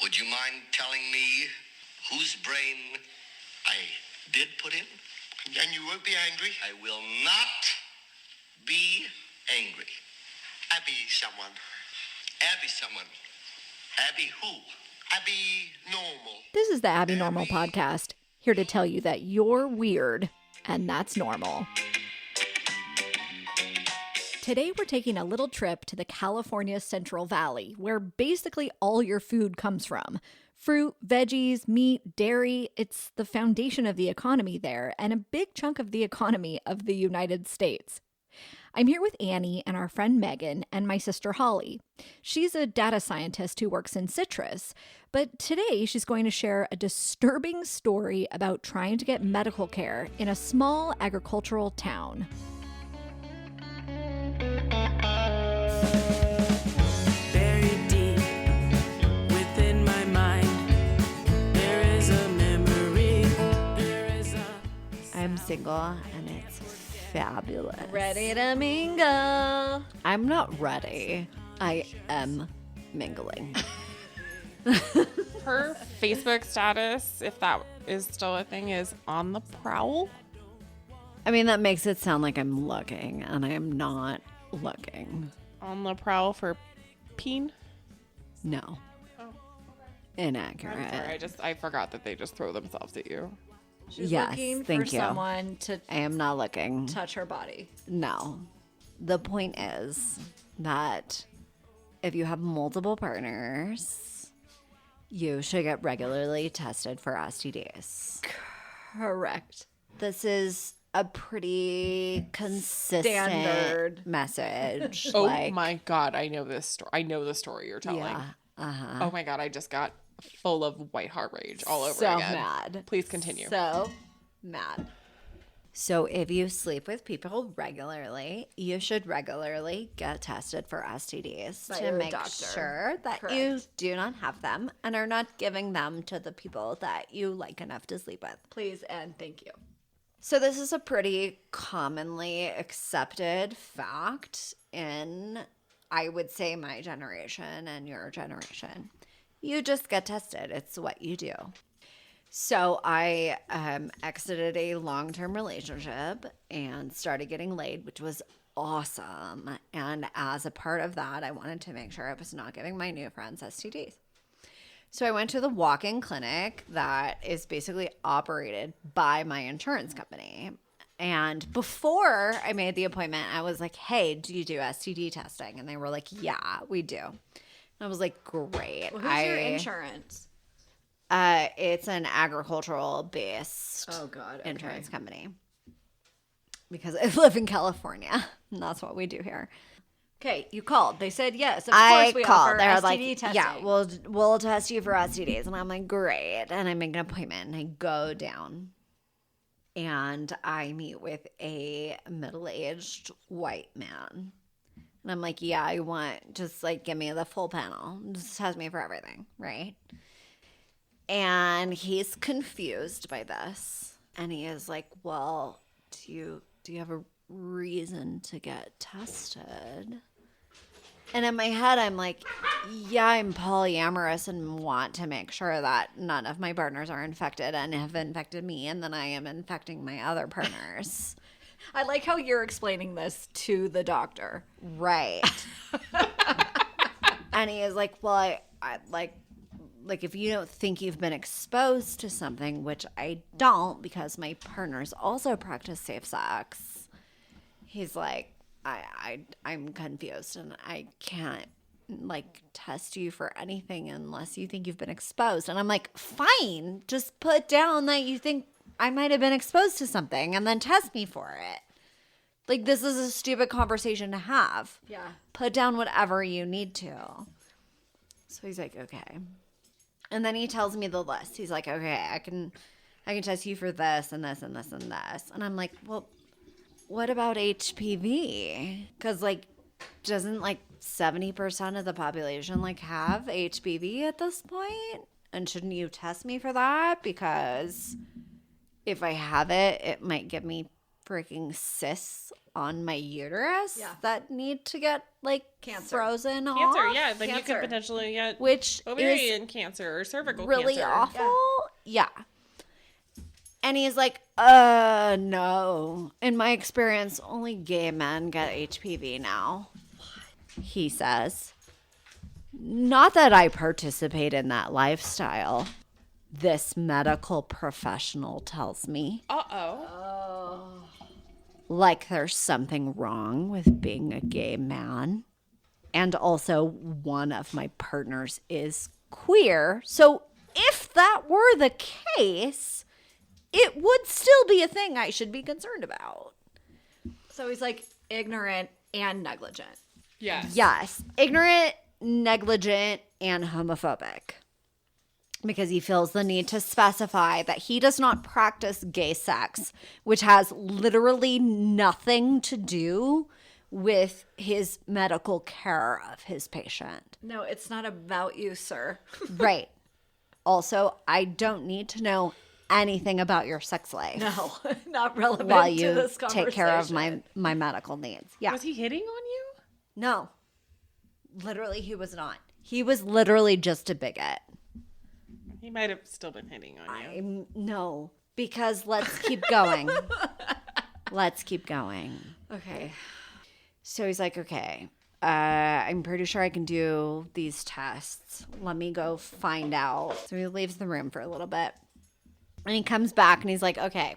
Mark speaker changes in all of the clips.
Speaker 1: Would you mind telling me whose brain I did put in?
Speaker 2: And you won't be angry?
Speaker 1: I will not be angry.
Speaker 2: Abby someone.
Speaker 1: Abby someone. Abby who?
Speaker 2: Abby normal.
Speaker 3: This is the Abby Normal Podcast, here to tell you that you're weird, and that's normal. Today we're taking a little trip to the California Central Valley, where basically all your food comes from. Fruit, veggies, meat, dairy, it's the foundation of the economy there, and a big chunk of the economy of the United States. I'm here with Annie and our friend Megan and my sister Holly. She's a data scientist who works in citrus, but today she's going to share a disturbing story about trying to get medical care in a small agricultural town.
Speaker 4: Buried deep within my mind, there is a memory.
Speaker 5: I'm single and it's fabulous.
Speaker 3: Ready to mingle.
Speaker 5: I'm not ready. I am mingling.
Speaker 6: Her Facebook status, if that is still a thing, is on the prowl.
Speaker 5: I mean, that makes it sound like I'm looking, and I am not looking.
Speaker 6: On the prowl for peen?
Speaker 5: No.
Speaker 6: Oh.
Speaker 5: Inaccurate.
Speaker 6: I'm sorry, I forgot that they just throw themselves at you.
Speaker 3: She's
Speaker 5: Yes,
Speaker 3: looking
Speaker 5: thank
Speaker 3: for
Speaker 5: you.
Speaker 3: someone to
Speaker 5: I am not looking.
Speaker 3: touch her body.
Speaker 5: No. The point is that if you have multiple partners, you should get regularly tested for STDs.
Speaker 3: Correct.
Speaker 5: This is a pretty consistent
Speaker 3: Standard
Speaker 5: message.
Speaker 6: Oh
Speaker 5: like,
Speaker 6: my god, I know this story. I know the story you're telling.
Speaker 5: yeah. Uh-huh.
Speaker 6: Oh my god, I just got full of white heart rage all over
Speaker 5: So
Speaker 6: again.
Speaker 5: mad.
Speaker 6: Please continue.
Speaker 5: So mad. So if you sleep with people regularly, you should regularly get tested for STDs
Speaker 3: By
Speaker 5: to
Speaker 3: your
Speaker 5: make
Speaker 3: doctor.
Speaker 5: sure that
Speaker 3: Correct.
Speaker 5: you do not have them and are not giving them to the people that you like enough to sleep with.
Speaker 3: Please and thank you.
Speaker 5: So this is a pretty commonly accepted fact in, I would say, my generation and your generation. You just get tested. It's what you do. So I exited a long-term relationship and started getting laid, which was awesome. And as a part of that, I wanted to make sure I was not giving my new friends STDs. So I went to the walk-in clinic that is basically operated by my insurance company. And before I made the appointment, I was like, hey, do you do STD testing? And they were like, yeah, we do. And I was like, great.
Speaker 3: Well, who's your insurance?
Speaker 5: It's an agricultural-based
Speaker 3: Oh, God. Okay.
Speaker 5: insurance company. Because I live in California. And that's what we do here.
Speaker 3: Okay, you called. They said yes. Of
Speaker 5: I
Speaker 3: course we
Speaker 5: called.
Speaker 3: offer
Speaker 5: They're
Speaker 3: STD
Speaker 5: like,
Speaker 3: testing.
Speaker 5: yeah, we'll test you for STDs. And I'm like, great. And I make an appointment and I go down. And I meet with a middle-aged white man. And I'm like, yeah, I want, just like, give me the full panel. Just test me for everything, right? And he's confused by this. And he is like, well, do you have a reason to get tested? And in my head, I'm like, yeah, I'm polyamorous and want to make sure that none of my partners are infected and have infected me, and then I am infecting my other partners.
Speaker 3: I like how you're explaining this to the doctor.
Speaker 5: Right. And he is like, well, I like if you don't think you've been exposed to something, which I don't because my partners also practice safe sex, he's like, I'm confused and I can't like test you for anything unless you think you've been exposed. And I'm like, fine, just put down that you think I might have been exposed to something and then test me for it. Like, this is a stupid conversation to have.
Speaker 3: Yeah.
Speaker 5: Put down whatever you need to. So he's like, okay. And then he tells me the list. He's like, okay, I can test you for this and this and this and this. And I'm like, well, what about HPV? Because, like, doesn't, like, 70% of the population, like, have HPV at this point? And shouldn't you test me for that? Because if I have it, it might give me freaking cysts on my uterus
Speaker 3: Yeah.
Speaker 5: that need to get like
Speaker 3: Cancer.
Speaker 5: frozen
Speaker 6: Cancer,
Speaker 5: off.
Speaker 6: yeah. Then you
Speaker 3: Cancer.
Speaker 6: could potentially get
Speaker 5: Which
Speaker 6: ovarian cancer or cervical
Speaker 5: really
Speaker 6: cancer.
Speaker 5: awful. Yeah. And he's like, no. In my experience, only gay men get HPV now. He says. Not that I participate in that lifestyle. This medical professional tells me.
Speaker 6: Uh-oh.
Speaker 5: Like there's something wrong with being a gay man. And also one of my partners is queer. So if that were the case, it would still be a thing I should be concerned about.
Speaker 3: So he's like ignorant and negligent.
Speaker 6: Yes.
Speaker 5: Yes. Ignorant, negligent, and homophobic. Because he feels the need to specify that he does not practice gay sex, which has literally nothing to do with his medical care of his patient.
Speaker 3: No, it's not about you, sir.
Speaker 5: Right. Also, I don't need to know anything about your sex life
Speaker 3: No, not relevant
Speaker 5: while
Speaker 3: to
Speaker 5: you
Speaker 3: this
Speaker 5: take care of
Speaker 3: conversation.
Speaker 5: my medical needs. Yeah.
Speaker 6: Was he hitting on you?
Speaker 5: No. Literally, he was not. He was literally just a bigot.
Speaker 6: He might have still been hitting on you.
Speaker 5: No, because let's keep going. Let's keep going.
Speaker 3: Okay.
Speaker 5: So he's like, okay, I'm pretty sure I can do these tests. Let me go find out. So he leaves the room for a little bit. And he comes back and he's like, okay,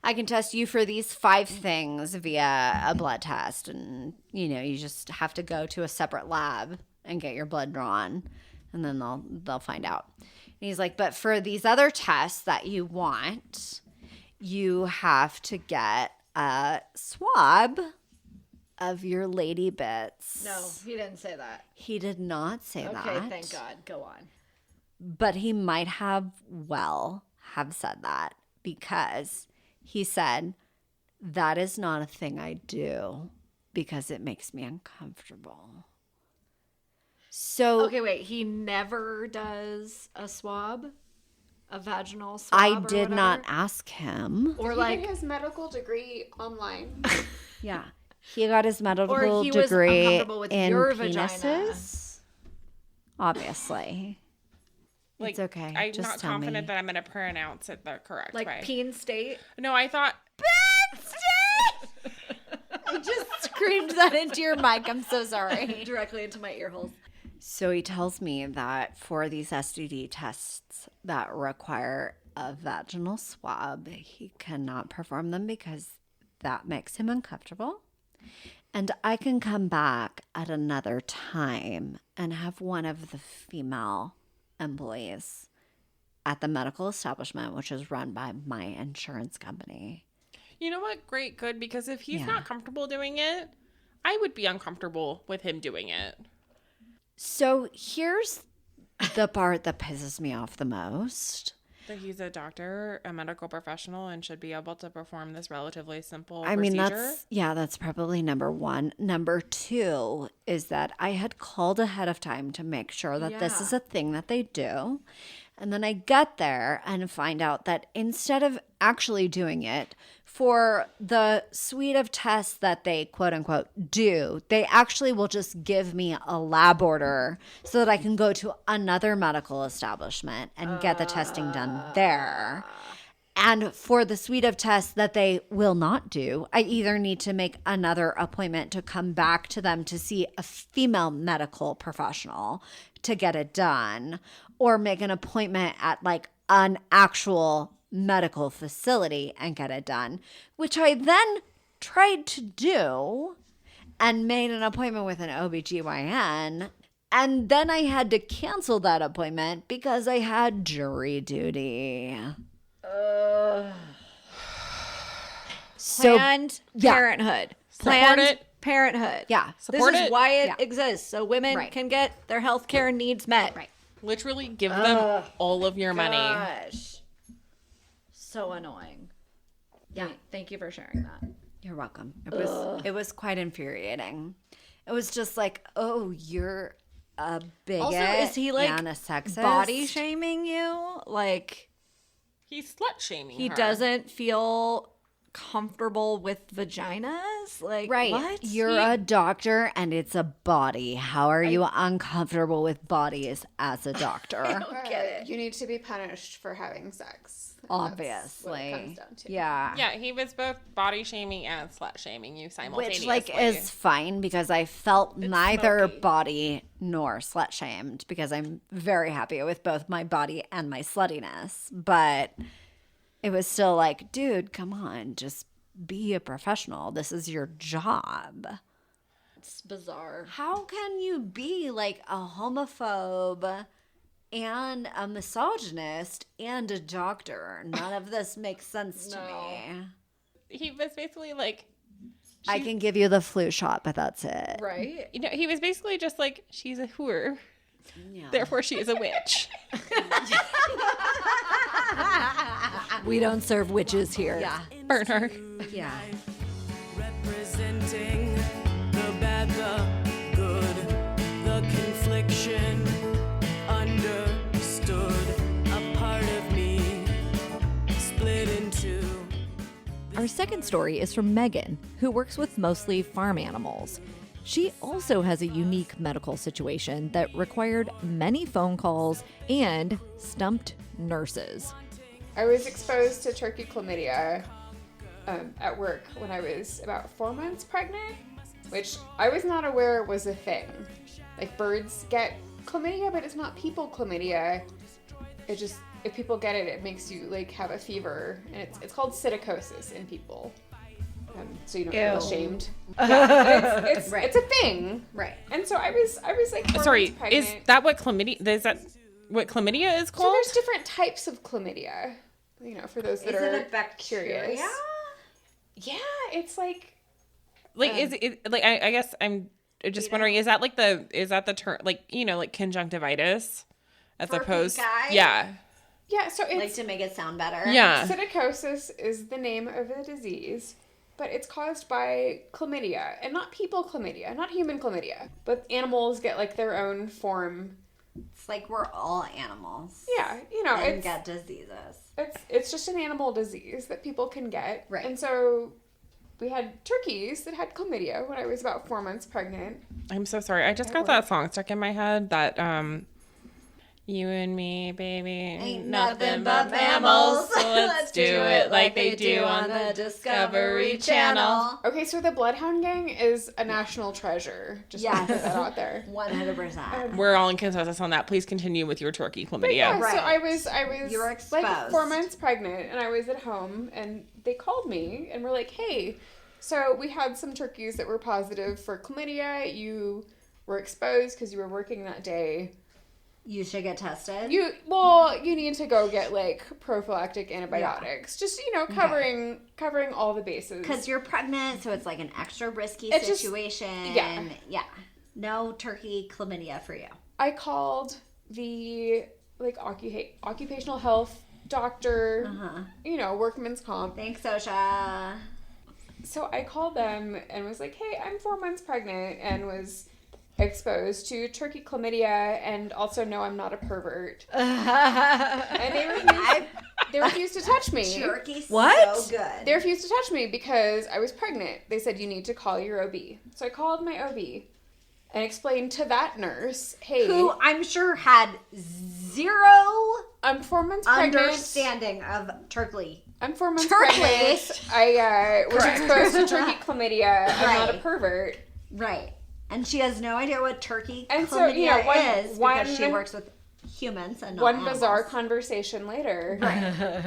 Speaker 5: I can test you for these 5 things via a blood test. And, you just have to go to a separate lab and get your blood drawn. And then they'll find out. And he's like, but for these other tests that you want, you have to get a swab of your lady bits.
Speaker 3: No, he didn't say that.
Speaker 5: He did not say that.
Speaker 3: Okay, thank God. Go on.
Speaker 5: But he might have said that because he said, that is not a thing I do because it makes me uncomfortable. So
Speaker 3: Okay, wait. He never does a swab? A vaginal swab?
Speaker 5: I
Speaker 3: or
Speaker 5: did not
Speaker 3: whatever?
Speaker 5: ask him.
Speaker 3: Or
Speaker 7: He
Speaker 3: like,
Speaker 7: did his medical degree online.
Speaker 5: Yeah. He got his medical
Speaker 3: Or he was
Speaker 5: degree
Speaker 3: uncomfortable with
Speaker 5: in
Speaker 3: your
Speaker 5: penises.
Speaker 3: vagina.
Speaker 5: Obviously.
Speaker 6: Like,
Speaker 5: It's okay.
Speaker 6: I'm
Speaker 5: Just
Speaker 6: not
Speaker 5: tell
Speaker 6: confident
Speaker 5: me.
Speaker 6: that I'm going to pronounce it the correct
Speaker 3: like
Speaker 6: way.
Speaker 3: Penn State?
Speaker 6: No, I thought...
Speaker 5: I just screamed that into your mic. I'm so sorry.
Speaker 3: Directly into my ear holes.
Speaker 5: So he tells me that for these STD tests that require a vaginal swab, he cannot perform them because that makes him uncomfortable. And I can come back at another time and have one of the female employees at the medical establishment, which is run by my insurance company.
Speaker 6: You know what? Great, good. Because if he's
Speaker 5: Yeah.
Speaker 6: not comfortable doing it, I would be uncomfortable with him doing it.
Speaker 5: So here's the part that pisses me off the most.
Speaker 6: That he's a doctor, a medical professional, and should be able to perform this relatively simple
Speaker 5: I mean,
Speaker 6: procedure.
Speaker 5: that's probably number 1. Number 2 is that I had called ahead of time to make sure that this is a thing that they do. And then I get there and find out that instead of actually doing it for the suite of tests that they quote unquote do, they actually will just give me a lab order so that I can go to another medical establishment and get the testing done there. And for the suite of tests that they will not do, I either need to make another appointment to come back to them to see a female medical professional to get it done, or make an appointment at like an actual medical facility and get it done, which I then tried to do and made an appointment with an OBGYN. And then I had to cancel that appointment because I had jury duty. So
Speaker 3: Planned
Speaker 5: yeah.
Speaker 3: Parenthood.
Speaker 6: Support
Speaker 3: Planned
Speaker 6: it.
Speaker 3: Parenthood.
Speaker 5: Yeah.
Speaker 6: Support
Speaker 3: This is
Speaker 6: it.
Speaker 3: why it
Speaker 5: Yeah.
Speaker 3: exists. So women
Speaker 5: Right.
Speaker 3: can get their health care needs met.
Speaker 5: Right.
Speaker 6: Literally give them all of your money.
Speaker 3: Gosh. So annoying. Yeah. Thank you for sharing that.
Speaker 5: You're welcome. It was quite infuriating. It was just like, oh, you're a bigot.
Speaker 3: Also, is he like
Speaker 5: and a sexist?
Speaker 3: body shaming you? Like
Speaker 6: He's slut shaming
Speaker 3: he
Speaker 6: her.
Speaker 3: doesn't feel comfortable with vaginas? Like,
Speaker 5: Right.
Speaker 3: what?
Speaker 5: You're a doctor and it's a body. How are you uncomfortable with bodies as a doctor?
Speaker 7: You need to be punished for having sex. That's
Speaker 5: Obviously.
Speaker 7: what it comes down to.
Speaker 5: Yeah.
Speaker 6: Yeah, he was both body shaming and slut shaming you simultaneously.
Speaker 5: Which, is fine because I felt neither
Speaker 6: smoky.
Speaker 5: body nor slut shamed because I'm very happy with both my body and my sluttiness. But it was still like, dude, come on, just be a professional. This is your job.
Speaker 3: It's bizarre.
Speaker 5: How can you be like a homophobe and a misogynist and a doctor? None of this makes sense to me.
Speaker 6: He was basically like,
Speaker 5: I can give you the flu shot, but that's it.
Speaker 3: Right?
Speaker 6: he was basically just like, she's a whore. Therefore, she is a witch.
Speaker 3: We don't serve witches here.
Speaker 5: Yeah.
Speaker 6: Burn her.
Speaker 5: Yeah.
Speaker 4: Representing the bad, the good, the confliction, understood, a part of me split in two.
Speaker 3: Our second story is from Megan, who works with mostly farm animals. She also has a unique medical situation that required many phone calls and stumped nurses.
Speaker 7: I was exposed to turkey chlamydia at work when I was about 4 months pregnant, which I was not aware was a thing. Like, birds get chlamydia, but it's not people chlamydia. It just, if people get it, it makes you like have a fever, and it's called psittacosis in people. So you don't feel ashamed. Yeah, it's a thing,
Speaker 5: Right.
Speaker 7: And so I was like 4
Speaker 6: Sorry,
Speaker 7: months pregnant.
Speaker 6: is that what chlamydia is
Speaker 7: So
Speaker 6: called?
Speaker 7: there's different types of chlamydia. For those that are curious. Yeah, it's like
Speaker 6: Is it like I guess I'm just wondering, is that the term, like conjunctivitis as opposed? Yeah.
Speaker 7: so it's
Speaker 5: Like to make it sound better.
Speaker 6: Yeah.
Speaker 7: psittacosis is the name of the disease, but it's caused by chlamydia, and not people chlamydia, not human chlamydia, but animals get like their own form.
Speaker 5: It's like we're all animals.
Speaker 7: Yeah,
Speaker 5: And
Speaker 7: it's
Speaker 5: get diseases.
Speaker 7: it's just an animal disease that people can get.
Speaker 5: Right.
Speaker 7: And so we had turkeys that had chlamydia when I was about 4 months pregnant.
Speaker 6: I'm so sorry. I just got that song stuck in my head that you and me, baby, ain't nothing but mammals. So let's do it like they do on the Discovery Channel.
Speaker 7: Okay, so the Bloodhound Gang is a national treasure. Just want to put that out there.
Speaker 5: 100%.
Speaker 6: We're all in consensus on that. Please continue with your turkey chlamydia.
Speaker 7: Yeah,
Speaker 5: Right.
Speaker 7: so I was
Speaker 5: You were
Speaker 7: like
Speaker 5: exposed.
Speaker 7: 4 months pregnant, and I was at home, and they called me and were like, "Hey, so we had some turkeys that were positive for chlamydia. You were exposed because you were working that day.
Speaker 5: You should get tested.
Speaker 7: You need to go get like prophylactic antibiotics. Just covering all the bases.
Speaker 5: Because you're pregnant, so it's like an extra risky
Speaker 7: It's just-
Speaker 5: situation.
Speaker 7: yeah.
Speaker 5: No turkey chlamydia for you.
Speaker 7: I called the like occupational health doctor. Workman's comp.
Speaker 5: Thanks, Osha.
Speaker 7: So I called them and was like, "Hey, I'm 4 months pregnant and was exposed to turkey chlamydia, and also no, I'm not a pervert." And they refused to touch me.
Speaker 5: Turkey's
Speaker 3: What?
Speaker 5: so good.
Speaker 7: They refused to touch me because I was pregnant. They said, "You need to call your OB." So I called my OB and explained to that nurse, "Hey,
Speaker 5: Who I'm sure had zero
Speaker 7: I'm 4 months pregnant.
Speaker 5: understanding of turkey.
Speaker 7: I'm 4 months
Speaker 5: Turkey.
Speaker 7: pregnant. I was exposed to turkey chlamydia. I'm not a
Speaker 5: Right.
Speaker 7: pervert."
Speaker 5: Right. And she has no idea what turkey
Speaker 7: And so,
Speaker 5: chlamydia is
Speaker 7: one-
Speaker 5: because she works with humans and not
Speaker 7: One
Speaker 5: animals.
Speaker 7: bizarre conversation later,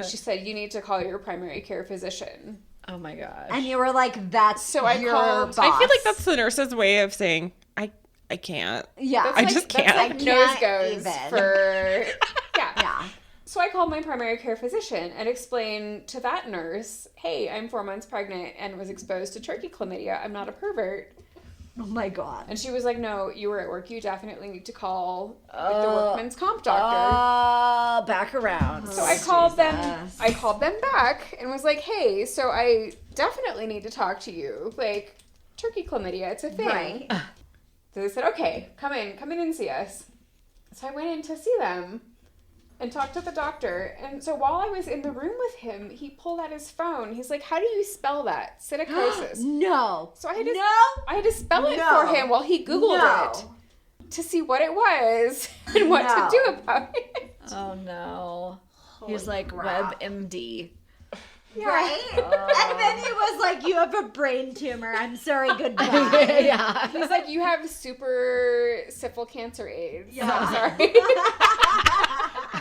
Speaker 7: she said, "You need to call your primary care physician."
Speaker 3: Oh my gosh.
Speaker 5: And you were like, that's
Speaker 7: So I
Speaker 5: your
Speaker 7: called-
Speaker 5: boss.
Speaker 6: I feel like that's the nurse's way of saying I can't.
Speaker 5: Yeah.
Speaker 7: That's
Speaker 6: I
Speaker 7: like,
Speaker 6: just
Speaker 7: that's
Speaker 6: can't.
Speaker 7: like
Speaker 5: I
Speaker 7: nose
Speaker 5: can't
Speaker 7: goes
Speaker 5: even.
Speaker 7: for yeah.
Speaker 5: Yeah.
Speaker 7: So I called my primary care physician and explained to that nurse, "Hey, I'm 4 months pregnant and was exposed to turkey chlamydia. I'm not a pervert."
Speaker 5: Oh my God.
Speaker 7: And she was like, "No, you were at work. You definitely need to call like, the workman's comp doctor."
Speaker 5: Back around.
Speaker 7: So I called them. I called them back and was like, "Hey, so I definitely need to talk to you. Like, turkey chlamydia, it's a thing."
Speaker 5: Right.
Speaker 7: So they said, "Okay, come in and see us." So I went in to see them, and talked to the doctor. And so while I was in the room with him, he pulled out his phone. He's like, how do you spell that? Psittacosis.
Speaker 5: No.
Speaker 7: So I had to spell it for him while he Googled it to see what it was and what to do about it.
Speaker 3: Oh no. He's like
Speaker 5: crap.
Speaker 3: WebMD.
Speaker 7: Yeah.
Speaker 5: Right? And then he was like, you have a brain tumor. I'm sorry, goodbye.
Speaker 3: Yeah.
Speaker 7: He's like, you have super syphil cancer AIDS.
Speaker 5: Yeah.
Speaker 7: I'm sorry.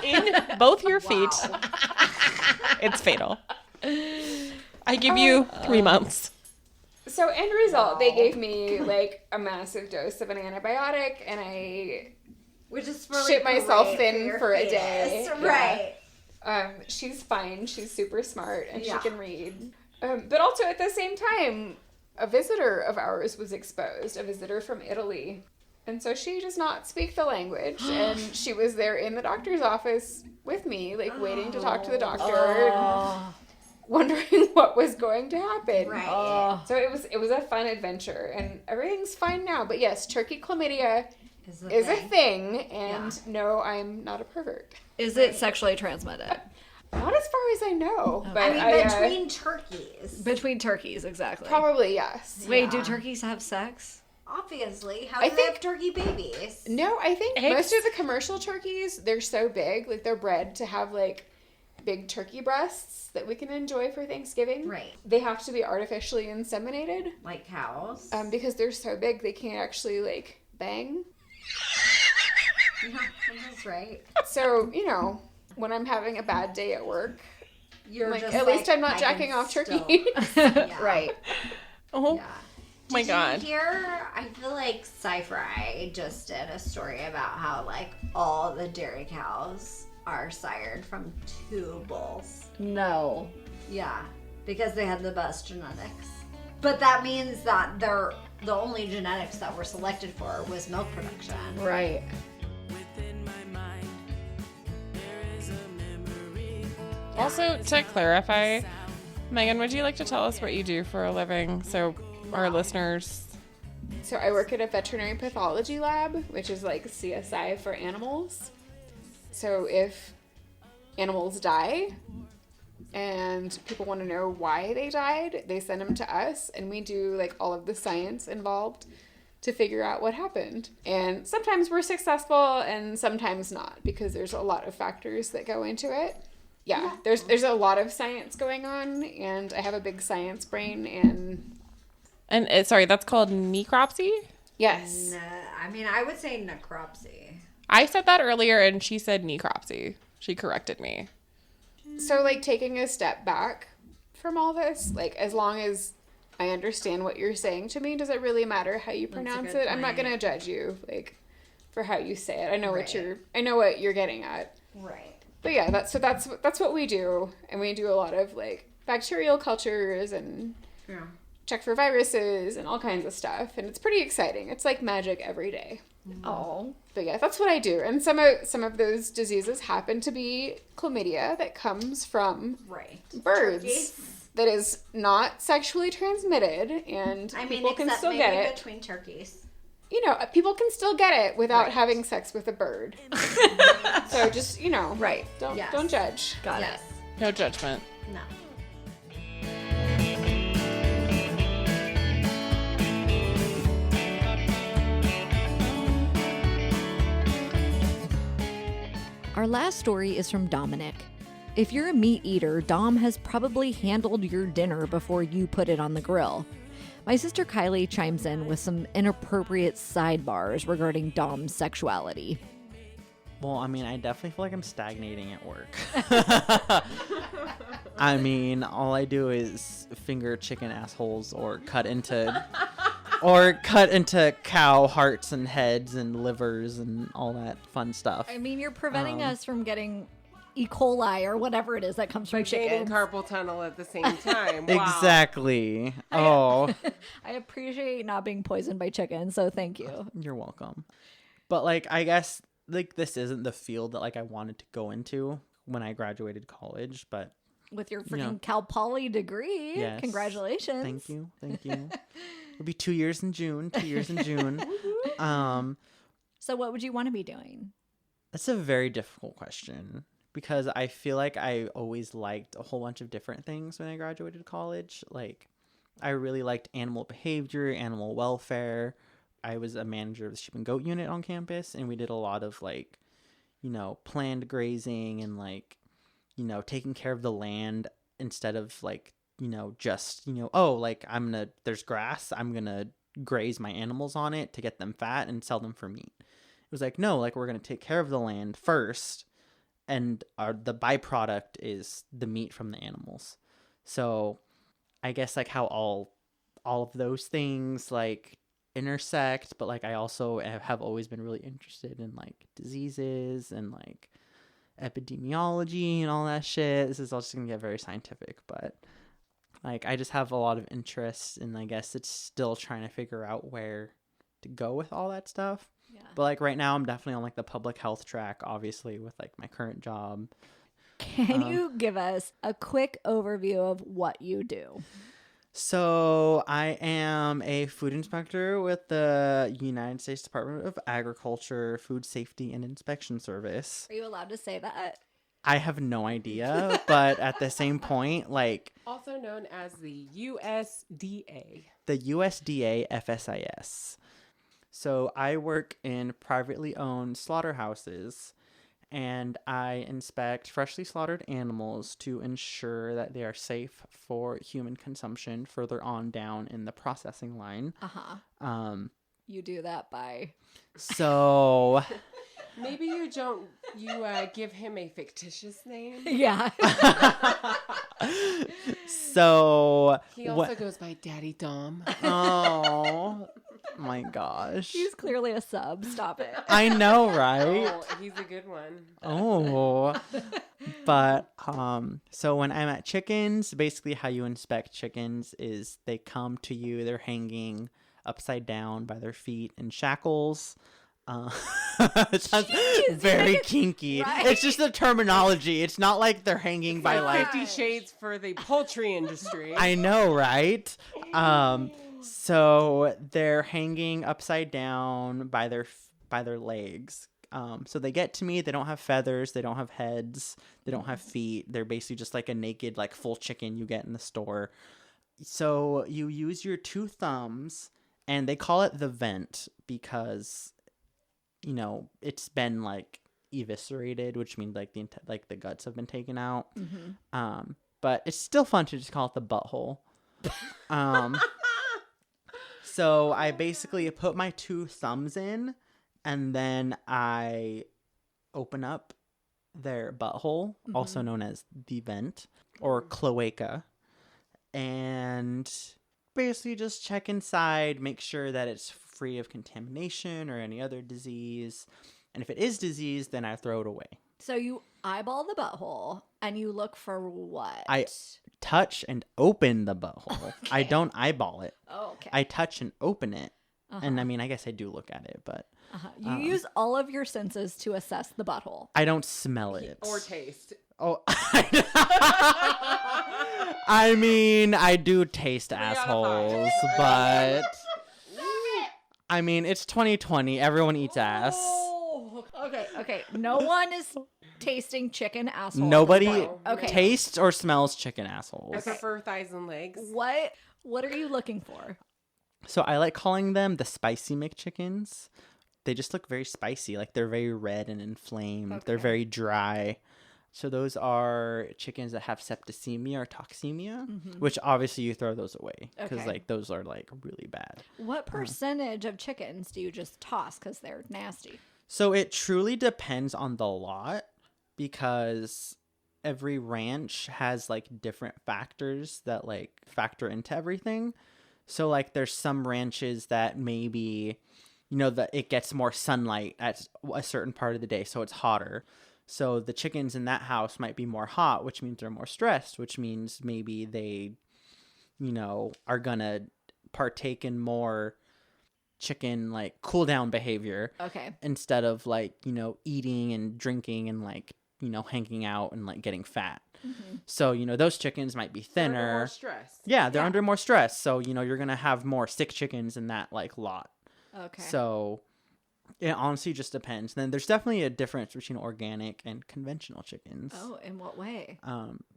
Speaker 6: In both your feet. It's fatal. I give you 3 months.
Speaker 7: So end result, they gave me like a massive dose of an antibiotic, and I
Speaker 5: Which is really
Speaker 7: shit myself
Speaker 5: great
Speaker 7: thin
Speaker 5: your
Speaker 7: for a
Speaker 5: fetus.
Speaker 7: day.
Speaker 5: Right.
Speaker 7: She's fine. She's super smart, and
Speaker 5: Yeah.
Speaker 7: she can read. But also at the same time, a visitor of ours was exposed, a visitor from Italy. And so she does not speak the language, and she was there in the doctor's office with me, like waiting to talk to the doctor, and wondering what was going to happen.
Speaker 5: Right.
Speaker 7: So it was a fun adventure, and everything's fine now. But yes, turkey chlamydia is a thing, and no, I'm not a pervert.
Speaker 3: Is it sexually transmitted?
Speaker 7: Not as far as I know, but
Speaker 5: I mean, between turkeys.
Speaker 3: Between turkeys, exactly.
Speaker 7: probably yes.
Speaker 3: Wait, do turkeys have sex?
Speaker 5: Obviously. How
Speaker 7: I
Speaker 5: do they
Speaker 7: think-
Speaker 5: have turkey babies?
Speaker 7: No, I think
Speaker 6: Eggs?
Speaker 7: most of the commercial turkeys, they're so big, like they're bred to have like big turkey breasts that we can enjoy for Thanksgiving.
Speaker 5: Right.
Speaker 7: They have to be artificially inseminated
Speaker 5: Like cows?
Speaker 7: because they're so big they can't actually like bang.
Speaker 5: Yeah, that's right.
Speaker 7: So, when I'm having a bad day at work,
Speaker 5: You're
Speaker 7: like
Speaker 5: just
Speaker 7: at least I'm not
Speaker 5: I
Speaker 7: jacking
Speaker 5: can
Speaker 7: off
Speaker 5: still-
Speaker 7: turkey.
Speaker 5: Yeah.
Speaker 3: Right.
Speaker 6: Oh
Speaker 5: Yeah.
Speaker 6: my God.
Speaker 5: Did you hear? I feel like Sci-Fry just did a story about how like all the dairy cows are sired from 2 bulls.
Speaker 3: No.
Speaker 5: Yeah, because they had the best genetics. But that means that they're the only genetics that were selected for was milk production.
Speaker 3: Right.
Speaker 4: Within my mind, there is a memory.
Speaker 6: Also, to clarify, Megan, would you like to tell us what you do for a living so our listeners...
Speaker 7: So I work at a veterinary pathology lab, which is like CSI for animals. So if animals die and people want to know why they died, they send them to us, and we do like all of the science involved to figure out what happened. And sometimes we're successful and sometimes not, because there's a lot of factors that go into it. Yeah, there's a lot of science going on, and I have a big science brain, and
Speaker 6: sorry, that's called necropsy?
Speaker 7: yes.
Speaker 5: I mean, I would say necropsy.
Speaker 6: I said that earlier and she said necropsy. She corrected me.
Speaker 7: So, like, taking a step back from all this, like, as long as I understand what you're saying to me, does it really matter how you pronounce
Speaker 5: good
Speaker 7: it? I'm not
Speaker 5: point.
Speaker 7: gonna judge you, like, for how you say it. I know
Speaker 5: Right.
Speaker 7: I know what you're getting at.
Speaker 5: Right.
Speaker 7: But yeah, that's what we do, and we do a lot of like bacterial cultures and
Speaker 5: Yeah.
Speaker 7: check for viruses and all kinds of stuff, and it's pretty exciting. It's like magic every day.
Speaker 3: Oh.
Speaker 7: But yeah, that's what I do. And some of those diseases happen to be chlamydia that comes from
Speaker 5: Right.
Speaker 7: birds.
Speaker 5: Turkeys.
Speaker 7: That is not sexually transmitted, and
Speaker 5: I mean,
Speaker 7: people can
Speaker 5: except
Speaker 7: still
Speaker 5: maybe
Speaker 7: get it.
Speaker 5: between turkeys.
Speaker 7: People can still get it without
Speaker 5: Right.
Speaker 7: having sex with a bird. So just,
Speaker 3: Right.
Speaker 7: don't
Speaker 5: Yes.
Speaker 7: don't judge.
Speaker 3: Got
Speaker 5: Yes.
Speaker 6: No judgment.
Speaker 5: No.
Speaker 3: Our last story is from Dominic. If you're a meat eater, Dom has probably handled your dinner before you put it on the grill. My sister Kylie chimes in with some inappropriate sidebars regarding Dom's sexuality.
Speaker 8: Well, I mean, I definitely feel like I'm stagnating at work. I mean, all I do is finger chicken assholes or cut into cow hearts and heads and livers and all that fun stuff.
Speaker 3: I mean, you're preventing us from getting E. coli or whatever it is that comes from
Speaker 9: Gaining
Speaker 3: chickens.
Speaker 9: carpal tunnel at the same time. Wow.
Speaker 8: Exactly. Oh,
Speaker 3: I appreciate not being poisoned by chickens, so thank you.
Speaker 8: you're welcome. But like, I guess like this isn't the field that like I wanted to go into when I graduated college, but
Speaker 3: With your freaking Cal Poly degree.
Speaker 8: Yes.
Speaker 3: Congratulations.
Speaker 8: Thank you. It'll be 2 years in June. 2 years in June.
Speaker 3: So what would you want to be doing?
Speaker 8: That's a very difficult question because I feel like I always liked a whole bunch of different things when I graduated college. Like, I really liked animal behavior, animal welfare. I was a manager of the sheep and goat unit on campus, and we did a lot of, like, you know, planned grazing and, like, you know, taking care of the land instead of, like, you know, just, you know, oh, like, there's grass, I'm gonna graze my animals on it to get them fat and sell them for meat. It was like, no, like, we're gonna take care of the land first, and the byproduct is the meat from the animals. So I guess, like, how all of those things, like, intersect, but, like, I also have always been really interested in, like, diseases and, like, epidemiology and all that shit. This is all just gonna get very scientific, but, like, I just have a lot of interest, and I guess it's still trying to figure out where to go with all that stuff.
Speaker 3: Yeah.
Speaker 8: But, like, right now I'm definitely on, like, the public health track, obviously, with, like, my current job.
Speaker 3: Can you give us a quick overview of what you do?
Speaker 8: So I am a food inspector with the United States Department of Agriculture, Food Safety and Inspection Service.
Speaker 3: Are you allowed to say that?
Speaker 8: I have no idea, but at the same point, like,
Speaker 9: Also known as the USDA.
Speaker 8: the USDA FSIS. So I work in privately owned slaughterhouses, and I inspect freshly slaughtered animals to ensure that they are safe for human consumption further on down in the processing line.
Speaker 3: You do that by...
Speaker 8: So
Speaker 9: Maybe you give him a fictitious name.
Speaker 3: Yeah.
Speaker 8: So
Speaker 9: He also goes by Daddy Dom.
Speaker 8: Oh my gosh.
Speaker 3: He's clearly a sub. Stop it.
Speaker 8: I know, right?
Speaker 9: Oh, he's a good one.
Speaker 8: Oh. But so when I'm at chickens, basically how you inspect chickens is they come to you, they're hanging upside down by their feet in shackles. It sounds very kinky.
Speaker 3: right.
Speaker 8: It's just the terminology. It's not like they're hanging by like
Speaker 9: 50 Shades for the poultry industry.
Speaker 8: I know, right? So they're hanging upside down by their legs. So they get to me. They don't have feathers. They don't have heads. They don't have feet. They're basically just like a naked, like, full chicken you get in the store. So you use your two thumbs, and they call it the vent because, you know, it's been like eviscerated, which means like the guts have been taken out. But it's still fun to just call it the butthole. So I basically put my two thumbs in, and then I open up their butthole, also known as the vent or cloaca, and basically just check inside, make sure that it's free of contamination or any other disease. And if it is disease, then I throw it away.
Speaker 3: So you eyeball the butthole and you look for what?
Speaker 8: I touch and open the butthole. I don't eyeball it.
Speaker 3: Oh, okay.
Speaker 8: I touch and open it. And I mean, I guess I do look at it, but
Speaker 3: You use all of your senses to assess the butthole.
Speaker 8: I don't smell it.
Speaker 9: Or taste.
Speaker 8: Oh, I mean, I do taste assholes, but I mean, it's 2020. Everyone eats ass.
Speaker 3: Oh, okay. No one is tasting chicken asshole.
Speaker 8: Nobody
Speaker 3: Okay.
Speaker 8: tastes or smells chicken assholes.
Speaker 9: I prefer thighs and legs.
Speaker 3: What are you looking for?
Speaker 8: So I like calling them the spicy McChickens. They just look very spicy. Like, they're very red and inflamed. They're very dry. So those are chickens that have septicemia or toxemia, which obviously you throw those away because like those are like really bad.
Speaker 3: What percentage of chickens do you just toss because they're nasty?
Speaker 8: So it truly depends on the lot because every ranch has like different factors that like factor into everything. So like there's some ranches that maybe, you know, that it gets more sunlight at a certain part of the day, so it's hotter. So the chickens in that house might be more hot, which means they're more stressed, which means maybe they, you know, are gonna partake in more chicken like cool down behavior.
Speaker 3: Okay.
Speaker 8: Instead of like, you know, eating and drinking and like, you know, hanging out and like getting fat. So, you know, those chickens might be
Speaker 9: They're under
Speaker 8: thinner.
Speaker 9: more stress.
Speaker 8: Yeah, they're under more stress. So, you know, you're gonna have more sick chickens in that like lot.
Speaker 3: Okay.
Speaker 8: So It honestly just depends. Then there's definitely a difference between organic and conventional chickens.
Speaker 3: Oh, in what way?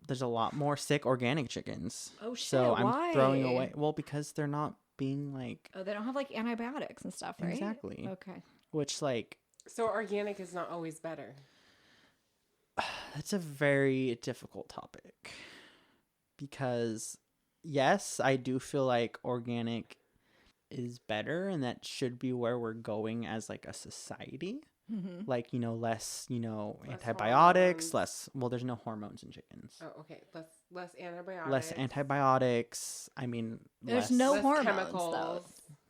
Speaker 8: There's a lot more sick organic chickens.
Speaker 3: Oh, shit,
Speaker 8: So I'm
Speaker 3: why?
Speaker 8: throwing away. Well, because they're not being like
Speaker 3: Oh, they don't have like antibiotics and stuff, right?
Speaker 8: exactly.
Speaker 3: Okay.
Speaker 8: Which like
Speaker 9: So organic is not always better.
Speaker 8: that's a very difficult topic because yes, I do feel like organic is better and that should be where we're going as like a society.
Speaker 3: Mm-hmm.
Speaker 8: Like, you know, less, you know,
Speaker 9: Less
Speaker 8: antibiotics,
Speaker 9: hormones.
Speaker 8: less, well, there's no hormones in chickens.
Speaker 9: Oh, okay. Less antibiotics.
Speaker 8: Less antibiotics. I mean,
Speaker 3: There's
Speaker 8: less.
Speaker 3: no
Speaker 9: Less
Speaker 3: hormones,
Speaker 9: chemicals.
Speaker 3: though.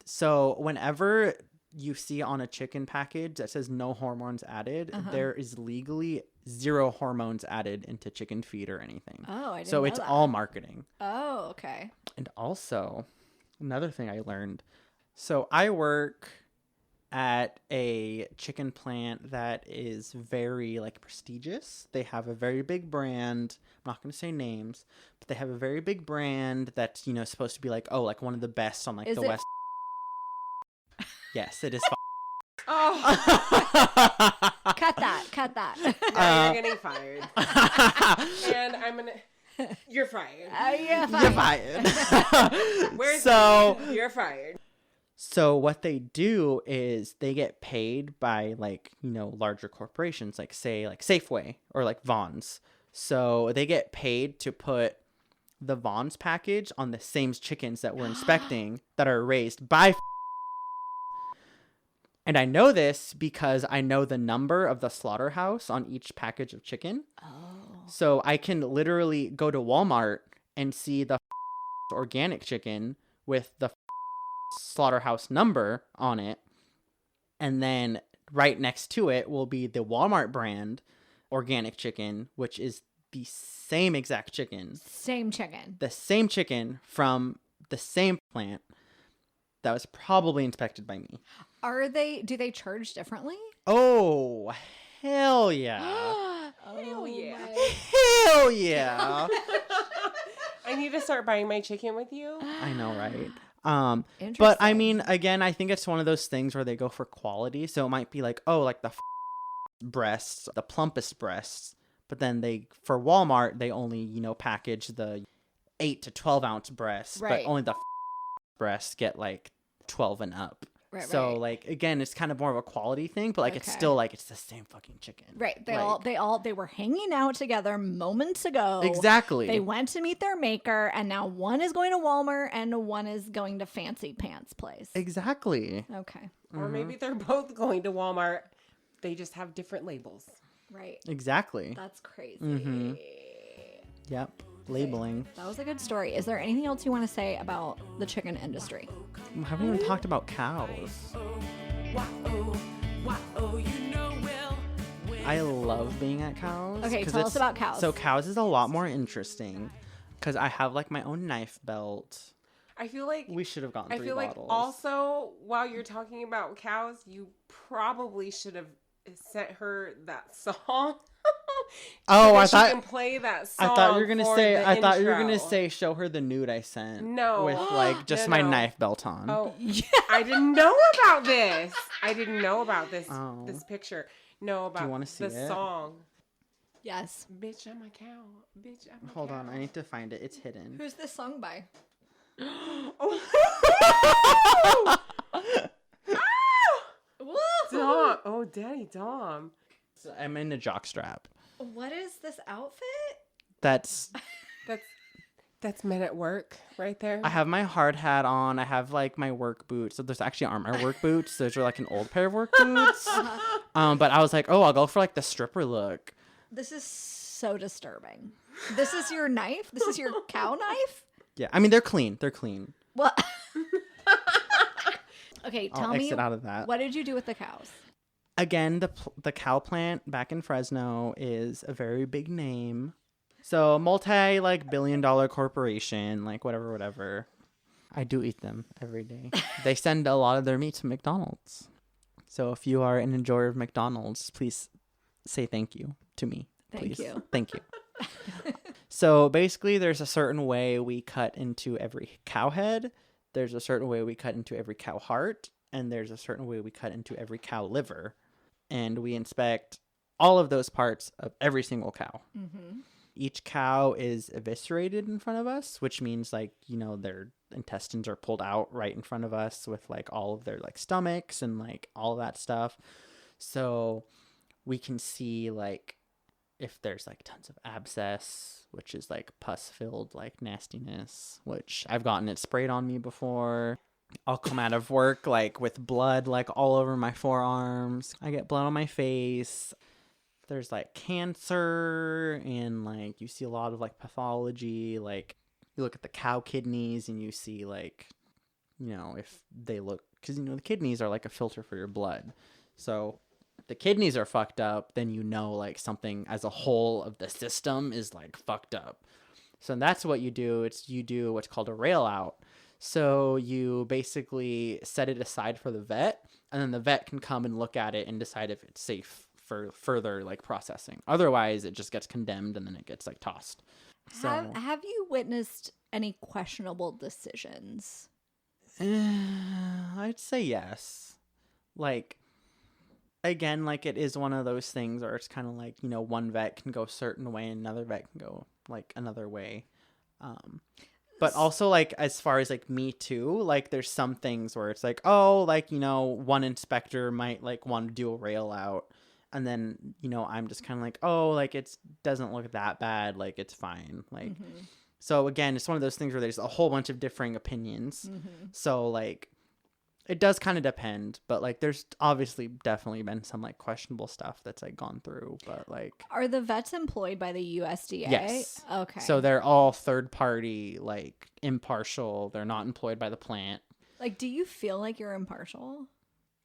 Speaker 8: So whenever you see on a chicken package that says no hormones added, there is legally 0 hormones added into chicken feed or anything.
Speaker 3: Oh, I didn't
Speaker 8: So
Speaker 3: know
Speaker 8: it's
Speaker 3: that.
Speaker 8: all marketing.
Speaker 3: Oh, okay.
Speaker 8: And also, another thing I learned. So I work at a chicken plant that is very like prestigious. They have a very big brand. I'm not going to say names, but they have a very big brand that's, you know, supposed to be like, oh, like one of the best on like
Speaker 3: Is
Speaker 8: the
Speaker 3: it
Speaker 8: West. Yes, it is.
Speaker 9: Oh,
Speaker 3: Cut that. Cut that.
Speaker 9: now you're getting fired. And I'm gonna. You're fired.
Speaker 3: Yeah,
Speaker 8: You're
Speaker 3: fine.
Speaker 8: fired.
Speaker 9: Where's
Speaker 8: so
Speaker 9: You're fired.
Speaker 8: So what they do is they get paid by like, you know, larger corporations like say like Safeway or like Vons. So they get paid to put the Vons package on the same chickens that we're inspecting that are raised by and I know this because I know the number of the slaughterhouse on each package of chicken.
Speaker 3: Oh.
Speaker 8: So I can literally go to Walmart and see the organic chicken with the slaughterhouse number on it. And then right next to it will be the Walmart brand organic chicken, which is the same exact chicken.
Speaker 3: Same chicken.
Speaker 8: The same chicken from the same plant that was probably inspected by me.
Speaker 3: Do they charge differently?
Speaker 8: Oh, hell yeah.
Speaker 9: Hell yeah.
Speaker 8: Hell yeah.
Speaker 9: I need to start buying my chicken with you.
Speaker 8: I know, right?
Speaker 3: Interesting.
Speaker 8: But I mean, again, I think it's one of those things where they go for quality. So it might be like, oh, like the breasts, the plumpest breasts. But then for Walmart, they only, you know, package the 8 to 12 ounce breasts.
Speaker 3: Right.
Speaker 8: But only the breasts get like 12 and up.
Speaker 3: Right,
Speaker 8: So
Speaker 3: right.
Speaker 8: like, again, it's kind of more of a quality thing, but like, it's
Speaker 3: Okay.
Speaker 8: still like, it's the same fucking chicken.
Speaker 3: Right.
Speaker 8: Like-
Speaker 3: They were hanging out together moments ago.
Speaker 8: Exactly.
Speaker 3: They went to meet their maker, and now one is going to Walmart and one is going to Fancy Pants place.
Speaker 8: Exactly.
Speaker 3: Okay.
Speaker 9: Or maybe they're both going to Walmart. They just have different labels.
Speaker 3: Right.
Speaker 8: Exactly.
Speaker 3: That's crazy.
Speaker 8: Mhm. Yep. Labeling.
Speaker 3: That was a good story. Is there anything else you want to say about the chicken industry?
Speaker 8: We haven't even talked about cows. I love being at cows.
Speaker 3: Okay,
Speaker 8: 'cause
Speaker 3: tell us
Speaker 8: it's-
Speaker 3: about cows.
Speaker 8: So cows is a lot more interesting because I have like my own knife belt.
Speaker 9: I feel like
Speaker 8: We should have gotten
Speaker 9: I
Speaker 8: 3
Speaker 9: feel
Speaker 8: bottles.
Speaker 9: like also while you're talking about cows, you probably should have sent her that song.
Speaker 8: Oh, I
Speaker 9: so that
Speaker 8: thought
Speaker 9: she can play that song.
Speaker 8: I thought you were gonna
Speaker 9: for
Speaker 8: say
Speaker 9: the
Speaker 8: I thought you were
Speaker 9: intro.
Speaker 8: gonna say show her the nude I sent.
Speaker 9: No.
Speaker 8: With like just
Speaker 9: No,
Speaker 8: my
Speaker 9: no.
Speaker 8: knife belt on.
Speaker 9: Oh, I didn't know about this. I didn't know about this
Speaker 8: Oh.
Speaker 9: this picture. No, about
Speaker 8: wanna see
Speaker 9: the
Speaker 8: it?
Speaker 9: song.
Speaker 3: Yes.
Speaker 9: Bitch, I'm a cow. Bitch, I'm a
Speaker 8: Hold
Speaker 9: cow.
Speaker 8: on, I need to find it. It's hidden.
Speaker 3: Who's this sung by?
Speaker 9: Dom. Oh, Daddy Dom.
Speaker 8: I'm in a jockstrap.
Speaker 3: What is this outfit?
Speaker 8: That's
Speaker 9: That's men at work right there.
Speaker 8: I have my hard hat on. I have like my work boots. So those actually aren't my work boots. Those are like an old pair of work boots. But I was like, oh, I'll go for like the stripper look.
Speaker 3: This is so disturbing. This is your knife? This is your cow knife?
Speaker 8: Yeah, I mean they're clean. They're clean.
Speaker 3: What? Okay,
Speaker 8: I'll
Speaker 3: tell me,
Speaker 8: exit out of that.
Speaker 3: what did you do with the cows?
Speaker 8: Again, the cow plant back in Fresno is a very big name. So multi like $billion corporation, like whatever. I do eat them every day. They send a lot of their meat to McDonald's. So if you are an enjoyer of McDonald's, please say thank you to me.
Speaker 3: Thank
Speaker 8: Please.
Speaker 3: you.
Speaker 8: Thank you. So basically there's a certain way we cut into every cow head. There's a certain way we cut into every cow heart. and there's a certain way we cut into every cow liver, and we inspect all of those parts of every single cow. Each cow is eviscerated in front of us, which means like, you know, their intestines are pulled out right in front of us with like all of their like stomachs and like all of that stuff. So we can see like if there's like tons of abscess, which is like pus filled like nastiness, which I've gotten it sprayed on me before. I'll come out of work like with blood like all over my forearms. I get blood on my face. There's like cancer, and like you see a lot of like pathology. Like you look at the cow kidneys and you see like, you know, if they look, because you know the kidneys are like a filter for your blood. So if the kidneys are fucked up, then you know like something as a whole of the system is like fucked up. So that's what you do. You do what's called a rail out. So you basically set it aside for the vet, and then the vet can come and look at it and decide if it's safe for further like processing. Otherwise it just gets condemned and then it gets like tossed. So
Speaker 3: Have you witnessed any questionable decisions?
Speaker 8: I'd say yes. Like, again, like it is one of those things where it's kind of like, you know, one vet can go a certain way and another vet can go like another way. But also like as far as like me too, like there's some things where it's like, oh, like, you know, one inspector might like want to do a rail out. And then, you know, I'm just kind of like, oh, like it doesn't look that bad. Like it's fine. Like, so again, it's one of those things where there's a whole bunch of differing opinions. So like, it does kind of depend, but like, there's obviously definitely been some like questionable stuff that's like gone through, but like.
Speaker 3: Are the vets employed by the USDA?
Speaker 8: Yes.
Speaker 3: Okay.
Speaker 8: So they're all third party, like impartial. They're not employed by the plant.
Speaker 3: Like, do you feel like you're impartial?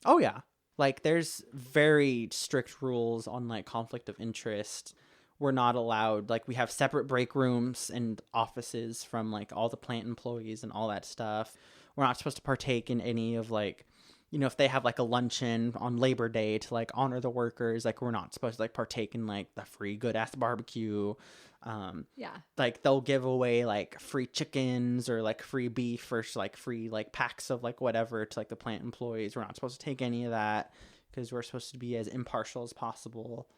Speaker 8: Oh yeah. Like, there's very strict rules on, like, conflict of interest. We're not allowed, like, we have separate break rooms and offices from, like, all the plant employees and all that stuff. We're not supposed to partake in any of, like, you know, if they have, like, a luncheon on Labor Day to, like, honor the workers, like, we're not supposed to, like, partake in, like, the free good-ass barbecue. Like, they'll give away, like, free chickens or, like, free beef or, like, free, like, packs of, like, whatever to, like, the plant employees. We're not supposed to take any of that because we're supposed to be as impartial as possible.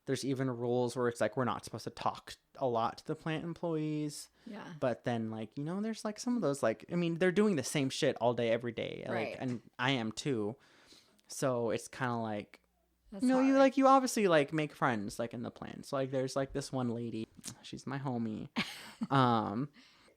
Speaker 8: There's even rules where it's, like, we're not supposed to talk a lot to the plant employees. Yeah. But then, like, you know, there's, like, some of those, like, I mean, they're doing the same shit all day, every day. Like,
Speaker 3: right.
Speaker 8: And I am, too. So it's kind of, like,
Speaker 3: That's
Speaker 8: you know,
Speaker 3: hard.
Speaker 8: you obviously like make friends like in the plants. Like there's like this one lady, she's my homie.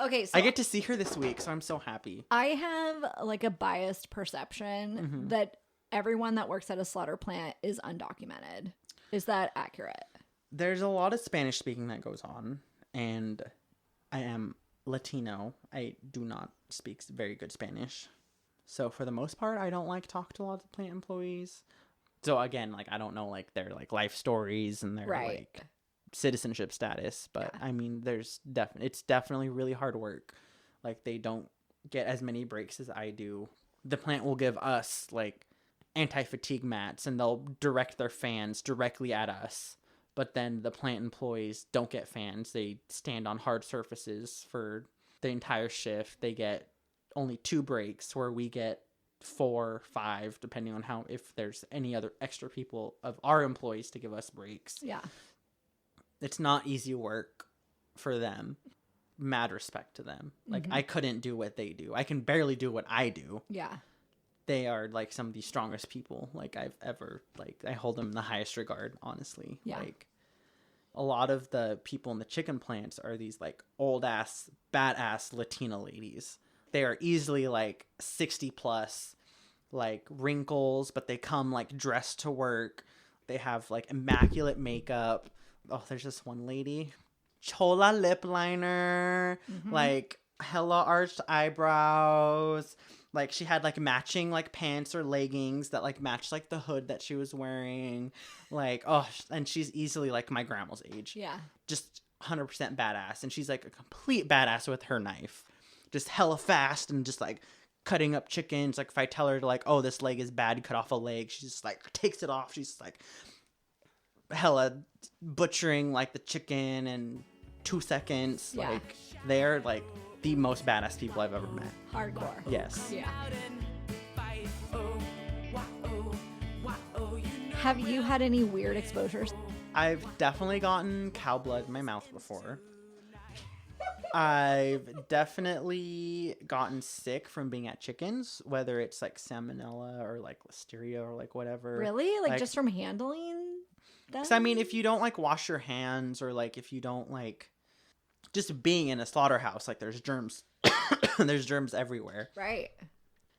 Speaker 3: Okay, so
Speaker 8: I get to see her this week, so I'm so happy.
Speaker 3: I have like a biased perception that everyone that works at a slaughter plant is undocumented. Is that accurate?
Speaker 8: There's a lot of Spanish speaking that goes on, and I am Latino. I do not speak very good Spanish. So for the most part, I don't like talk to a lot of the plant employees. So again, like I don't know like their like life stories and their like citizenship status, but I mean it's definitely really hard work. Like they don't get as many breaks as I do. The plant will give us like anti-fatigue mats and they'll direct their fans directly at us. But then the plant employees don't get fans. They stand on hard surfaces for the entire shift. They get only 2 breaks where we get 4, 5, depending on if there's any other extra people of our employees to give us breaks.
Speaker 3: Yeah.
Speaker 8: It's not easy work for them. Mad respect to them. Like I couldn't do what they do. I can barely do what I do.
Speaker 3: Yeah.
Speaker 8: They are like some of the strongest people like I've ever I hold them in the highest regard, honestly.
Speaker 3: Yeah.
Speaker 8: Like a lot of the people in the chicken plants are these like old ass, badass Latina ladies. They are easily like 60 plus, like wrinkles, but they come like dressed to work. They have like immaculate makeup. Oh, there's this one lady, chola lip liner, like hella arched eyebrows. Like she had like matching like pants or leggings that like matched like the hood that she was wearing. Like, oh, and she's easily like my grandma's age.
Speaker 3: Yeah.
Speaker 8: Just 100% badass. And she's like a complete badass with her knife. Just hella fast and just like cutting up chickens. Like if I tell her to like, oh, this leg is bad, cut off a leg, she just like takes it off. She's like hella butchering like the chicken in 2 seconds.
Speaker 3: Yeah.
Speaker 8: Like they're like the most badass people I've ever met.
Speaker 3: Hardcore.
Speaker 8: Yes.
Speaker 3: Yeah.
Speaker 4: Fight for
Speaker 3: Have you had any weird exposures?
Speaker 8: I've definitely gotten cow blood in my mouth before. I've definitely gotten sick from being at chickens, whether it's like salmonella or like listeria or like whatever.
Speaker 3: Really? Like just from handling them?
Speaker 8: Because I mean, if you don't like wash your hands, or like if you don't like just being in a slaughterhouse, like there's germs, there's germs everywhere.
Speaker 3: Right.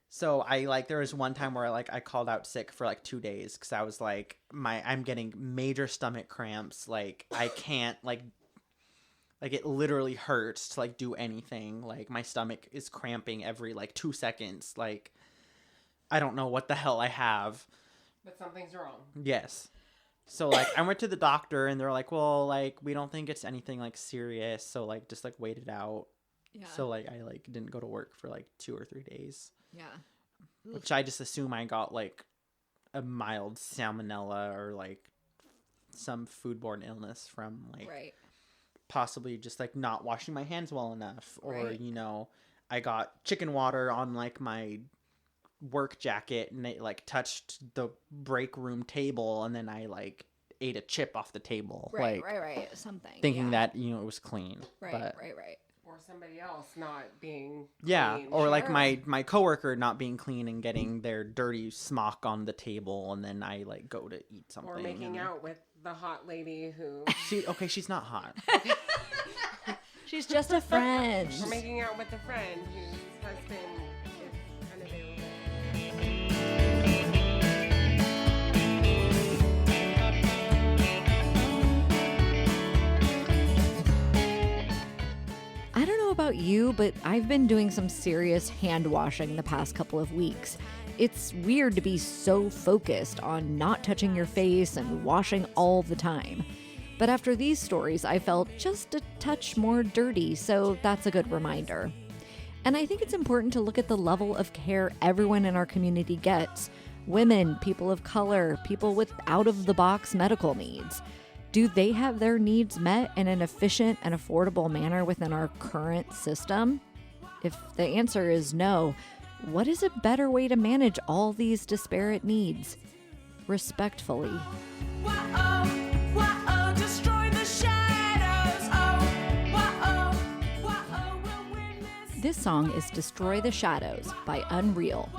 Speaker 8: So I like, there was one time where I called out sick for like 2 days because I was like, I'm getting major stomach cramps. Like I can't like it literally hurts to like do anything. Like my stomach is cramping every like 2 seconds. Like I don't know what the hell I have.
Speaker 9: But something's wrong.
Speaker 8: Yes. So like I went to the doctor and they're like, well, like we don't think it's anything like serious. So like just like wait it out.
Speaker 3: Yeah.
Speaker 8: So like I like didn't go to work for like 2 or 3 days.
Speaker 3: Yeah.
Speaker 8: Which I just assume I got like a mild salmonella or like some foodborne illness from like possibly just like not washing my hands well enough, or you know, I got chicken water on like my work jacket and it like touched the break room table, and then I like ate a chip off the table,
Speaker 3: Right,
Speaker 8: like
Speaker 3: right. Something.
Speaker 8: thinking that, you know, it was clean.
Speaker 3: Right,
Speaker 8: but,
Speaker 3: right.
Speaker 9: Or somebody else not being
Speaker 8: yeah,
Speaker 9: clean.
Speaker 8: or like my coworker not being clean and getting their dirty smock on the table, and then I like go to eat something.
Speaker 9: Or making out with the hot lady who...
Speaker 8: She's not hot.
Speaker 3: She's just a friend.
Speaker 9: Or making out with a friend whose husband is unavailable.
Speaker 3: I don't know about you, but I've been doing some serious hand washing the past couple of weeks. It's weird to be so focused on not touching your face and washing all the time. But after these stories, I felt just a touch more dirty, so that's a good reminder. And I think it's important to look at the level of care everyone in our community gets. Women, people of color, people with out-of-the-box medical needs. Do they have their needs met in an efficient and affordable manner within our current system? If the answer is no, what is a better way to manage all these disparate needs? Respectfully. This song is Destroy the Shadows by Unreal